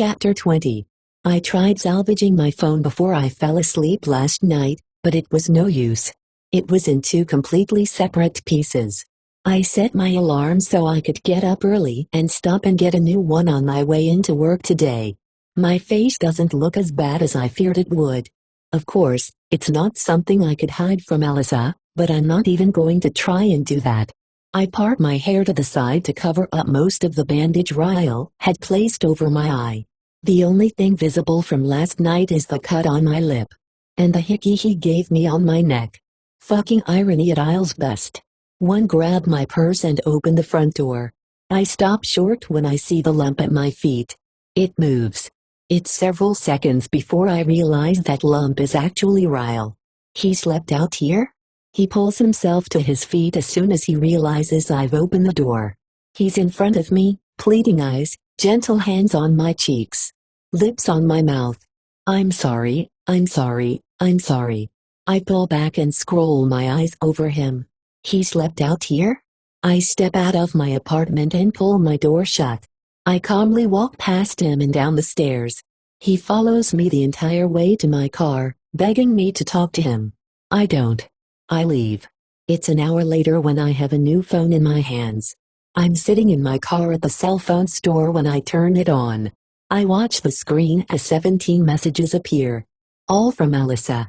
Chapter 20. I tried salvaging my phone before I fell asleep last night, but it was no use. It was in two completely separate pieces. I set my alarm so I could get up early and stop and get a new one on my way into work today. My face doesn't look as bad as I feared it would. Of course, it's not something I could hide from Alyssa, but I'm not even going to try and do that. I part my hair to the side to cover up most of the bandage Ryle had placed over my eye. The only thing visible from last night is the cut on my lip. And the hickey he gave me on my neck. Fucking irony at Ryle's best. One grabbed my purse and opened the front door. I stop short when I see the lump at my feet. It moves. It's several seconds before I realize that lump is actually Ryle. He slept out here? He pulls himself to his feet as soon as he realizes I've opened the door. He's in front of me, pleading eyes, gentle hands on my cheeks. Lips on my mouth. I'm sorry, I'm sorry, I'm sorry. I pull back and scroll my eyes over him. He slept out here? I step out of my apartment and pull my door shut. I calmly walk past him and down the stairs. He follows me the entire way to my car, begging me to talk to him. I don't. I leave. It's an hour later when I have a new phone in my hands. I'm sitting in my car at the cell phone store when I turn it on. I watch the screen as 17 messages appear. All from Alyssa.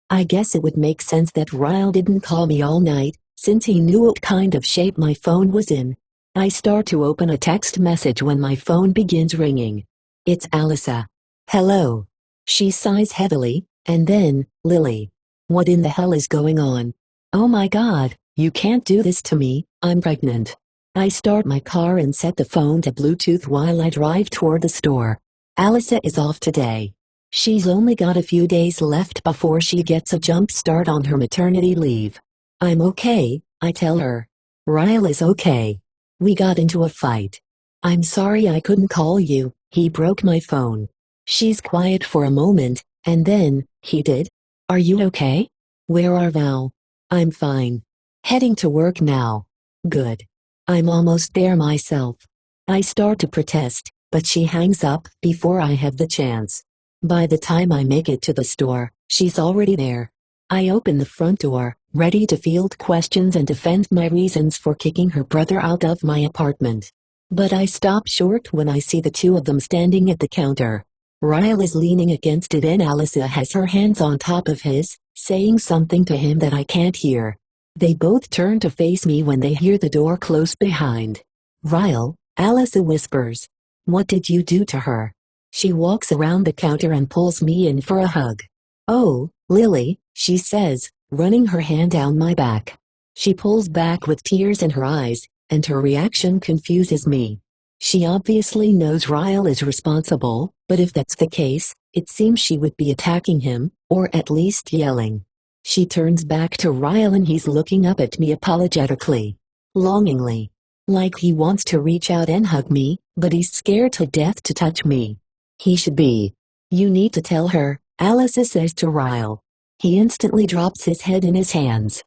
I guess it would make sense that Ryle didn't call me all night, since he knew what kind of shape my phone was in. I start to open a text message when my phone begins ringing. It's Alyssa. Hello. She sighs heavily, and then, Lily. What in the hell is going on? Oh my God, you can't do this to me, I'm pregnant. I start my car and set the phone to Bluetooth while I drive toward the store. Alyssa is off today. She's only got a few days left before she gets a jump start on her maternity leave. I'm okay, I tell her. Ryle is okay. We got into a fight. I'm sorry I couldn't call you, he broke my phone. She's quiet for a moment, and then, he did. Are you okay? Where are Val? I'm fine. Heading to work now. Good. I'm almost there myself. I start to protest, but she hangs up before I have the chance. By the time I make it to the store, she's already there. I open the front door, ready to field questions and defend my reasons for kicking her brother out of my apartment. But I stop short when I see the two of them standing at the counter. Ryle is leaning against it and Alyssa has her hands on top of his, saying something to him that I can't hear. They both turn to face me when they hear the door close behind. Ryle, Alyssa whispers. What did you do to her? She walks around the counter and pulls me in for a hug. Oh, Lily, she says, running her hand down my back. She pulls back with tears in her eyes, and her reaction confuses me. She obviously knows Ryle is responsible, but if that's the case, it seems she would be attacking him, or at least yelling. She turns back to Ryle and he's looking up at me apologetically. Longingly. Like he wants to reach out and hug me, but he's scared to death to touch me. He should be. You need to tell her, Alyssa says to Ryle. He instantly drops his head in his hands.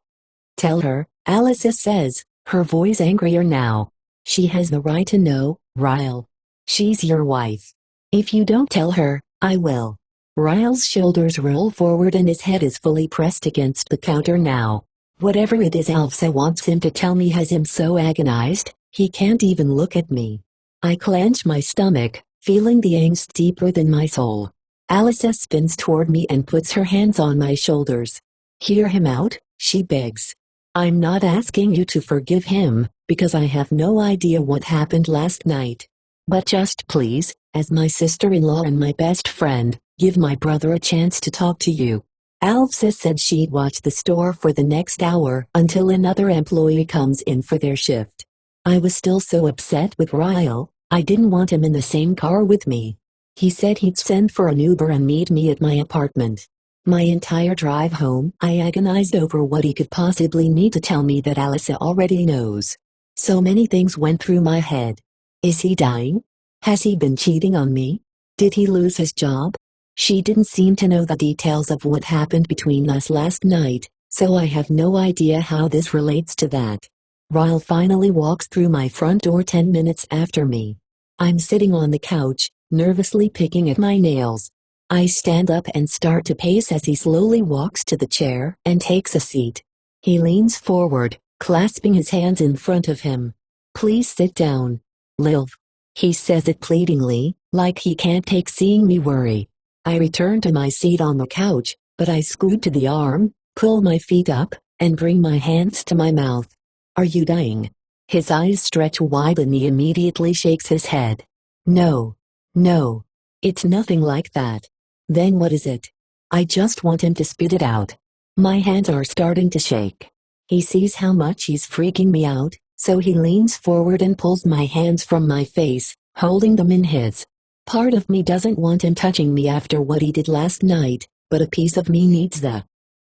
Tell her, Alyssa says, her voice angrier now. She has the right to know, Ryle. She's your wife. If you don't tell her, I will. Ryle's shoulders roll forward and his head is fully pressed against the counter now. Whatever it is Alyssa wants him to tell me has him so agonized, he can't even look at me. I clench my stomach, feeling the angst deeper than my soul. Alyssa spins toward me and puts her hands on my shoulders. Hear him out, she begs. I'm not asking you to forgive him, because I have no idea what happened last night. But just please, as my sister-in-law and my best friend, give my brother a chance to talk to you. Alyssa said she'd watch the store for the next hour until another employee comes in for their shift. I was still so upset with Ryle, I didn't want him in the same car with me. He said he'd send for an Uber and meet me at my apartment. My entire drive home, I agonized over what he could possibly need to tell me that Alyssa already knows. So many things went through my head. Is he dying? Has he been cheating on me? Did he lose his job? She didn't seem to know the details of what happened between us last night, so I have no idea how this relates to that. Ryle finally walks through my front door 10 minutes after me. I'm sitting on the couch, nervously picking at my nails. I stand up and start to pace as he slowly walks to the chair and takes a seat. He leans forward, clasping his hands in front of him. "Please sit down, Liv." He says it pleadingly, like he can't take seeing me worry. I return to my seat on the couch, but I scoot to the arm, pull my feet up, and bring my hands to my mouth. "Are you dying?" His eyes stretch wide and he immediately shakes his head. "No. No. It's nothing like that." "Then what is it?" I just want him to spit it out. My hands are starting to shake. He sees how much he's freaking me out, so he leans forward and pulls my hands from my face, holding them in his. Part of me doesn't want him touching me after what he did last night, but a piece of me needs the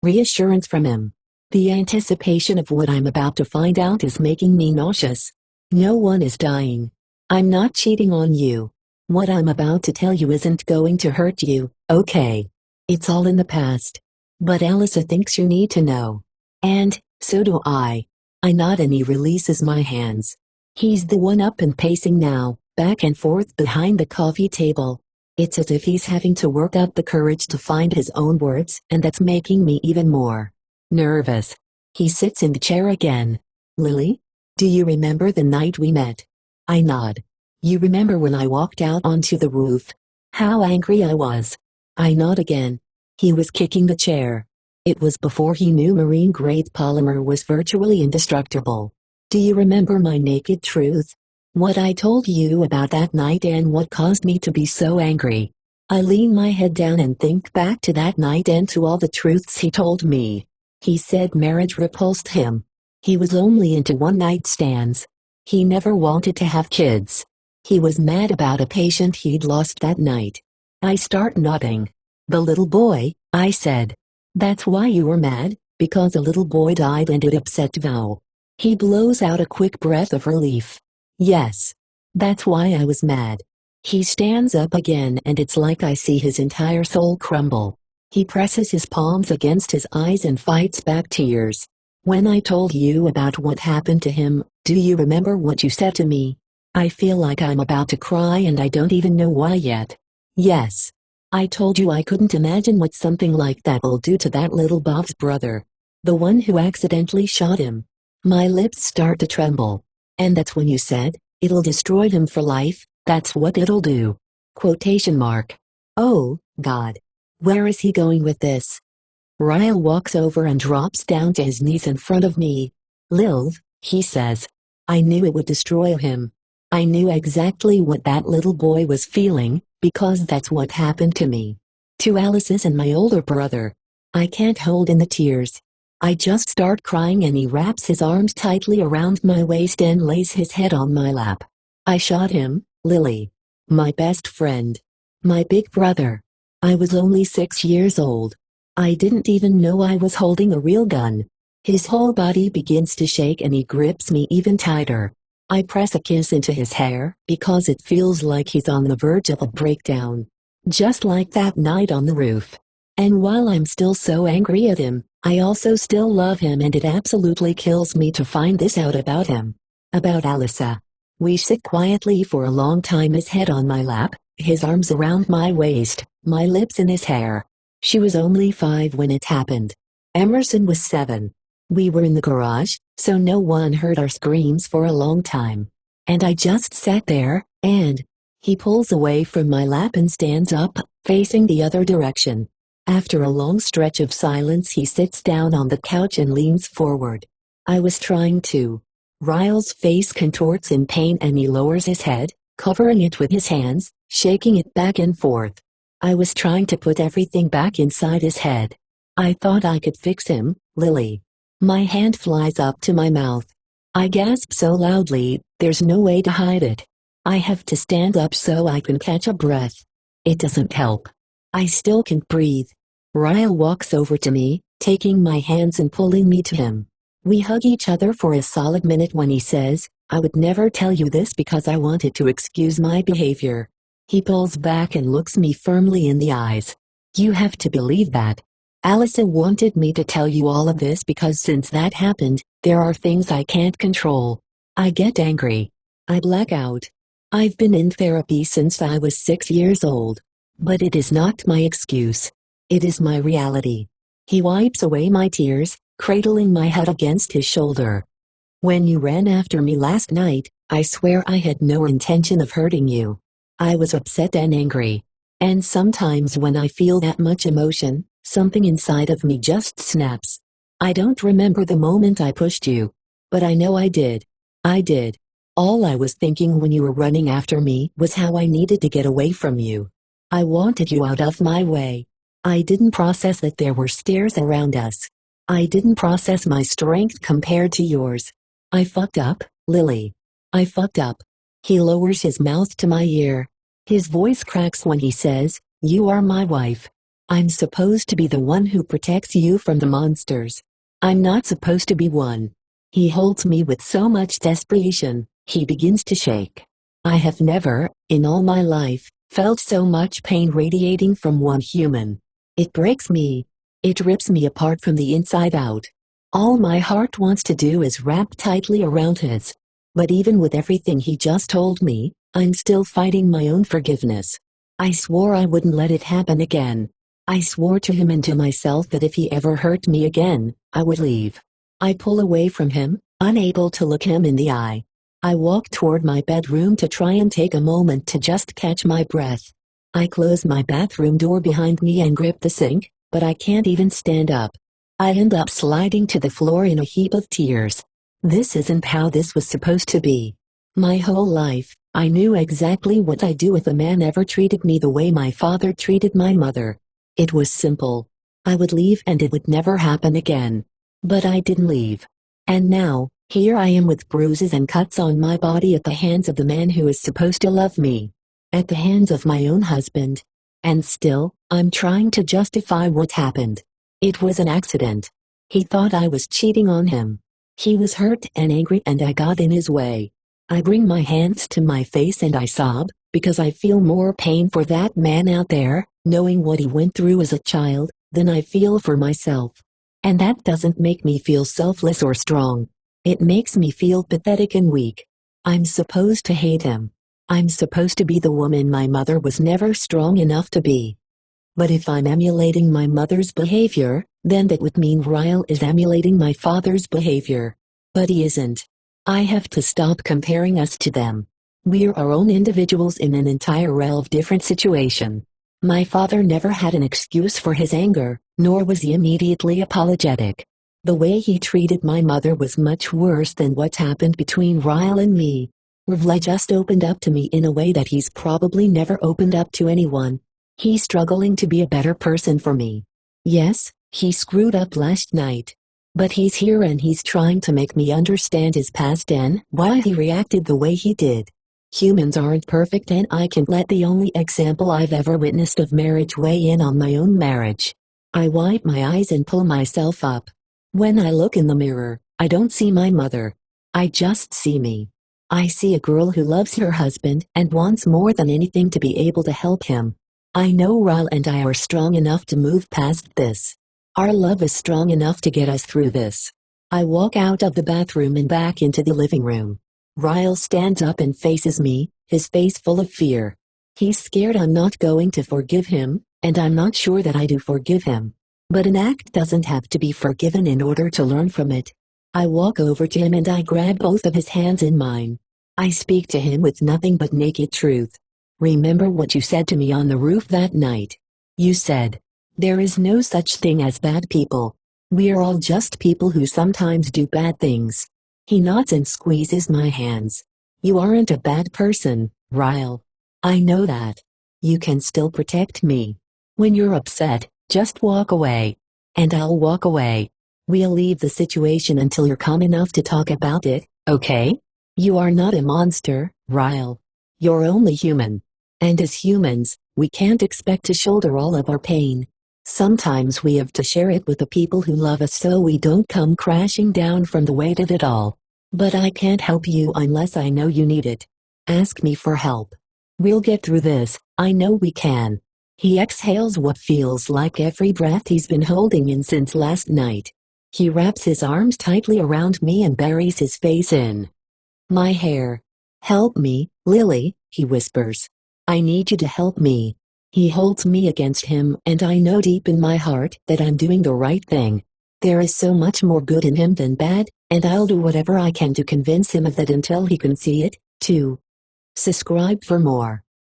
reassurance from him. The anticipation of what I'm about to find out is making me nauseous. No one is dying. I'm not cheating on you. What I'm about to tell you isn't going to hurt you, okay? It's all in the past. But Alyssa thinks you need to know. And, so do I. I nod and he releases my hands. He's the one up and pacing now, back and forth behind the coffee table. It's as if he's having to work up the courage to find his own words, and that's making me even more nervous. He sits in the chair again. "Lily? Do you remember the night we met?" I nod. "You remember when I walked out onto the roof? How angry I was." I nod again. He was kicking the chair. It was before he knew marine-grade polymer was virtually indestructible. "Do you remember my naked truth? What I told you about that night and what caused me to be so angry?" I lean my head down and think back to that night and to all the truths he told me. He said marriage repulsed him. He was only into one-night stands. He never wanted to have kids. He was mad about a patient he'd lost that night. I start nodding. "The little boy," I said. "That's why you were mad, because a little boy died and it upset Val." He blows out a quick breath of relief. "Yes. That's why I was mad." He stands up again and it's like I see his entire soul crumble. He presses his palms against his eyes and fights back tears. "When I told you about what happened to him, do you remember what you said to me?" I feel like I'm about to cry and I don't even know why yet. "Yes. I told you I couldn't imagine what something like that will do to that little Bob's brother. The one who accidentally shot him." My lips start to tremble. "And that's when you said, it'll destroy him for life, that's what it'll do." Quotation mark. Oh, God. Where is he going with this? Ryle walks over and drops down to his knees in front of me. "Liv," he says. "I knew it would destroy him. I knew exactly what that little boy was feeling, because that's what happened to me. To Alice's and my older brother." I can't hold in the tears. I just start crying and he wraps his arms tightly around my waist and lays his head on my lap. "I shot him, Lily. My best friend. My big brother. I was only 6 years old. I didn't even know I was holding a real gun." His whole body begins to shake and he grips me even tighter. I press a kiss into his hair because it feels like he's on the verge of a breakdown. Just like that night on the roof. And while I'm still so angry at him, I also still love him and it absolutely kills me to find this out about him. About Alyssa. We sit quietly for a long time, his head on my lap, his arms around my waist, my lips in his hair. She was only 5 when it happened. Emerson was 7. We were in the garage, so no one heard our screams for a long time. And I just sat there, and he pulls away from my lap and stands up, facing the other direction. After a long stretch of silence, he sits down on the couch and leans forward. I was trying to. Ryle's face contorts in pain and he lowers his head, covering it with his hands, shaking it back and forth. I was trying to put everything back inside his head. I thought I could fix him, Lily. My hand flies up to my mouth. I gasp so loudly, there's no way to hide it. I have to stand up so I can catch a breath. It doesn't help. I still can't breathe. Ryle walks over to me, taking my hands and pulling me to him. We hug each other for a solid minute when he says, "I would never tell you this because I wanted to excuse my behavior." He pulls back and looks me firmly in the eyes. "You have to believe that. Alyssa wanted me to tell you all of this because since that happened, there are things I can't control." I get angry. I black out. I've been in therapy since I was 6 years old. But it is not my excuse. It is my reality. He wipes away my tears, cradling my head against his shoulder. When you ran after me last night, I swear I had no intention of hurting you. I was upset and angry. And sometimes when I feel that much emotion, something inside of me just snaps. I don't remember the moment I pushed you. But I know I did. I did. All I was thinking when you were running after me was how I needed to get away from you. I wanted you out of my way. I didn't process that there were stairs around us. I didn't process my strength compared to yours. I fucked up, Lily. I fucked up. He lowers his mouth to my ear. His voice cracks when he says, "You are my wife. I'm supposed to be the one who protects you from the monsters. I'm not supposed to be one." He holds me with so much desperation, he begins to shake. I have never, in all my life, felt so much pain radiating from one human. It breaks me. It rips me apart from the inside out. All my heart wants to do is wrap tightly around his. But even with everything he just told me, I'm still fighting my own forgiveness. I swore I wouldn't let it happen again. I swore to him and to myself that if he ever hurt me again, I would leave. I pull away from him, unable to look him in the eye. I walk toward my bedroom to try and take a moment to just catch my breath. I close my bathroom door behind me and grip the sink, but I can't even stand up. I end up sliding to the floor in a heap of tears. This isn't how this was supposed to be. My whole life, I knew exactly what I'd do if a man ever treated me the way my father treated my mother. It was simple. I would leave and it would never happen again. But I didn't leave. And now, here I am with bruises and cuts on my body at the hands of the man who is supposed to love me. At the hands of my own husband. And still, I'm trying to justify what happened. It was an accident. He thought I was cheating on him. He was hurt and angry and I got in his way. I bring my hands to my face and I sob, because I feel more pain for that man out there, knowing what he went through as a child, than I feel for myself. And that doesn't make me feel selfless or strong. It makes me feel pathetic and weak. I'm supposed to hate him. I'm supposed to be the woman my mother was never strong enough to be. But if I'm emulating my mother's behavior, then that would mean Ryle is emulating my father's behavior. But he isn't. I have to stop comparing us to them. We're our own individuals in an entire realm of different situation. My father never had an excuse for his anger, nor was he immediately apologetic. The way he treated my mother was much worse than what's happened between Ryle and me. Ryle just opened up to me in a way that he's probably never opened up to anyone. He's struggling to be a better person for me. Yes, he screwed up last night. But he's here and he's trying to make me understand his past and why he reacted the way he did. Humans aren't perfect and I can't let the only example I've ever witnessed of marriage weigh in on my own marriage. I wipe my eyes and pull myself up. When I look in the mirror, I don't see my mother. I just see me. I see a girl who loves her husband and wants more than anything to be able to help him. I know Ryle and I are strong enough to move past this. Our love is strong enough to get us through this. I walk out of the bathroom and back into the living room. Ryle stands up and faces me, his face full of fear. He's scared I'm not going to forgive him, and I'm not sure that I do forgive him. But an act doesn't have to be forgiven in order to learn from it. I walk over to him and I grab both of his hands in mine. I speak to him with nothing but naked truth. Remember what you said to me on the roof that night. You said, "There is no such thing as bad people. We're all just people who sometimes do bad things." He nods and squeezes my hands. "You aren't a bad person, Ryle. I know that. You can still protect me. When you're upset, just walk away. And I'll walk away. We'll leave the situation until you're calm enough to talk about it, okay? You are not a monster, Ryle. You're only human. And as humans, we can't expect to shoulder all of our pain. Sometimes we have to share it with the people who love us so we don't come crashing down from the weight of it all. But I can't help you unless I know you need it. Ask me for help. We'll get through this, I know we can." He exhales what feels like every breath he's been holding in since last night. He wraps his arms tightly around me and buries his face in my hair. "Help me, Lily," he whispers. I need you to help me. He holds me against him, and I know deep in my heart that I'm doing the right thing. There is so much more good in him than bad, and I'll do whatever I can to convince him of that until he can see it, too. Subscribe for more.